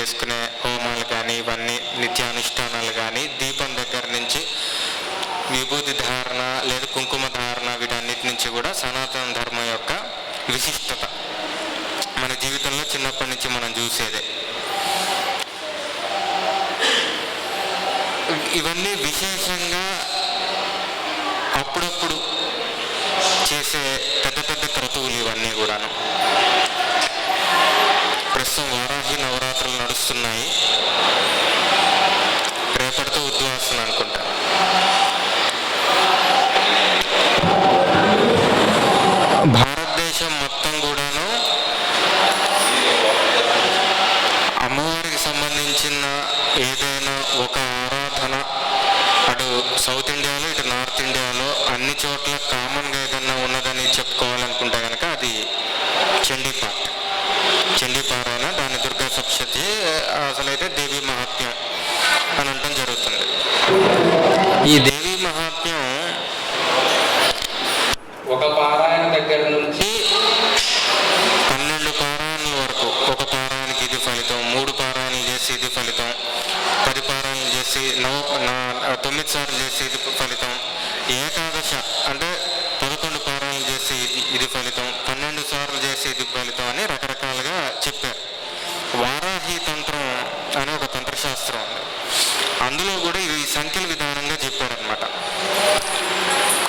చేసుకునే హోమాలు కానీ, ఇవన్నీ నిత్యానుష్ఠానాలు కానీ, దీపం దగ్గర నుంచి విభూతి ధారణ లేదా కుంకుమ ధారణ, వీటన్నిటి నుంచి కూడా సనాతన ధర్మం యొక్క విశిష్టత మన జీవితంలో చిన్నప్పటి నుంచి మనం చూసేదే. ఇవన్నీ విశేషంగా అప్పుడప్పుడు చేసే పెద్ద పెద్ద క్రతువులు ఇవన్నీ కూడాను. ప్రస్తుతం వారాహి నవరాత్రులు నడుస్తున్నాయి, రేపటితో ఉద్వాసన అనుకుంటా. భారతదేశం మొత్తం కూడాను అమ్మవారికి సంబంధించిన ఏదైనా ఒక ఆరాధన, అటు సౌత్ ఇండియాలో ఇటు నార్త్ ఇండియాలో అన్ని చోట్ల కామన్గా ఏదన్నా ఉన్నదని చెప్పుకోవాలనుకుంటే కనుక అది చండీపాఠ్, చండీపారాయణ, దాని దుర్గా సప్తశతి, అసలైతే దేవీ మహాత్మ్యం అని అనటం జరుగుతుంది. ఈ దేవీ మహాత్మ్యం ఒక పారాయణ దగ్గర నుంచి 12 పారాయణల వరకు, ఒక పారాయణకి ఇది ఫలితం, 3 పారాయణలు చేసి ఇది ఫలితం, 10 పారాయణలు చేసి 9 సార్లు చేసి ఇది ఫలితం, ఏకాదశ అంటే 11 పారాయణలు చేసి ఇది ఫలితం, 12 సార్లు చేసి ఇది ఫలితం అని రకరకాలుగా చెప్పారు. వారాహి తంత్రం అనే ఒక తంత్రశాస్త్రం ఉంది, అందులో కూడా ఇవి సంఖ్యల విధానంగా చెప్పారనమాట.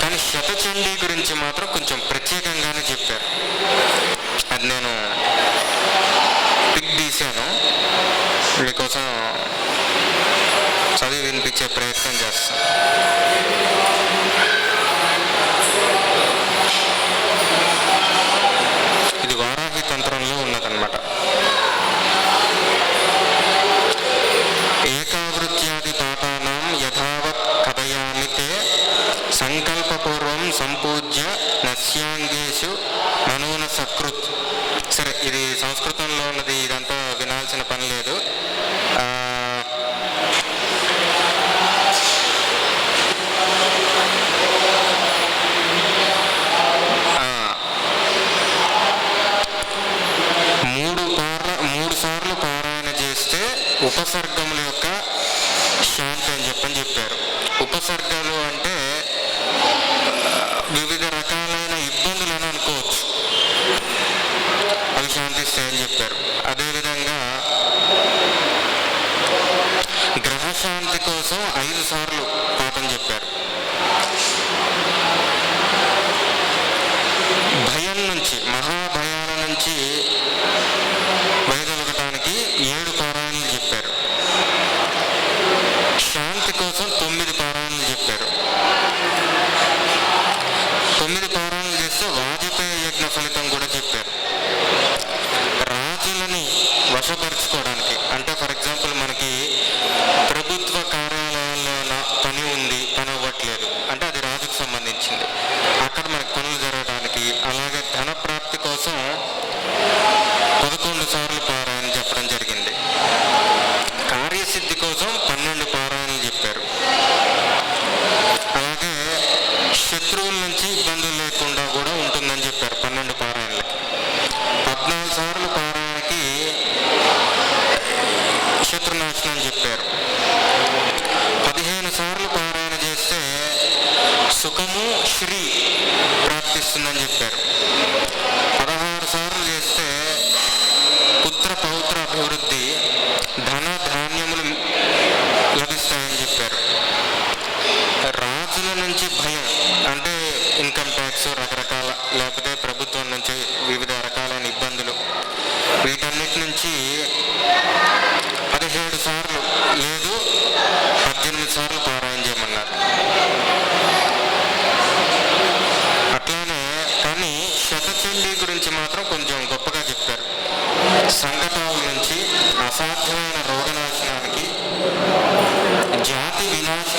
కానీ శతచండీ గురించి మాత్రం కొంచెం ప్రత్యేకంగానే చెప్పారు. అది నేను పిక్ తీశాను, మీకోసం చదివి వినిపించే ప్రయత్నం చేస్తాను. ఇది వారాహి తంత్రంలో ఉన్నదన్నమాట. ఏకావృత్యాది పాఠానాం యథావత్ కథయామి తే సంకల్పపూర్వం సంపూజ్య నస్యాంగేషు మనూన సకృత్. సరే, ఇది సంస్కృతంలో ఉన్నది, ఇదంతా వినాల్సిన పని లేదు. మూడు సార్లు పారాయణ చేస్తే ఉపసర్గముల యొక్క శాంతి అని చెప్పారు. ఉపసర్గాలు అంటే వివిధ రకాలైన ఇబ్బందులను అనుకోవచ్చు, అవి శాంతిస్తాయని చెప్పారు. అదేవిధంగా గ్రహశాంతి కోసం 5 సార్లు పాఠం చెప్పారు. భయం నుంచి, మహాభయాల నుంచి వైదొలగటానికి 7 పారాయణలు చెప్పారు. శాంతి కోసం 9 పారాయణలు చెప్పారు. 9 పారాయణలు చేస్తే వాజపేయ యజ్ఞ ఫలితం కూడా చెప్పారు. రాజులని వశపరుచుకోవడానికి, అంటే ఫర్ ఎగ్జాంపుల్ మనకి ప్రభుత్వ కార్యాలయాల్లో పని ఉంది, పని అవ్వట్లేదు అంటే అది రాజుకు సంబంధించింది, అక్కడ మనకి పనులు జరగడానికి. అలాగే ధన ప్రాప్తి కోసం 11 సార్లు పారాయణ చెప్పడం జరిగింది. కార్యసిద్ధి కోసం 12 పారాయణలు చెప్పారు. అలాగే శత్రువుల నుంచి ఇబ్బందులు లేకుండా కూడా ఉంటుందని చెప్పారు 12 పారాయణలకి. 14 సార్లు పారాయణకి శత్రునాశనం చెప్పారు. 15 సార్లు పారాయణ చేస్తే సుఖము శ్రీ ప్రాప్తిస్తుందని చెప్పారు. 16 సార్లు చేస్తే పుత్ర పౌత్ర అభివృద్ధి, ధన ధాన్యములు లభిస్తాయని చెప్పారు. రాజుల నుంచి భయం అంటే ఇన్కమ్ ట్యాక్స్, రకరకాల, లేకపోతే ప్రభుత్వం నుంచి వివిధ రకాలైన ఇబ్బందులు, వీటన్నిటి నుంచి 17 సార్లు లేదు 18 సార్లు పారాయణ చేయమన్నారు. అట్లానే కానీ శతచండీ గురించి మాత్రం కొంచెం గొప్పగా చెప్పారు. సంకటాల నుంచి, అసాధ్యమైన రోగనాశనానికి, జాతి వినాశ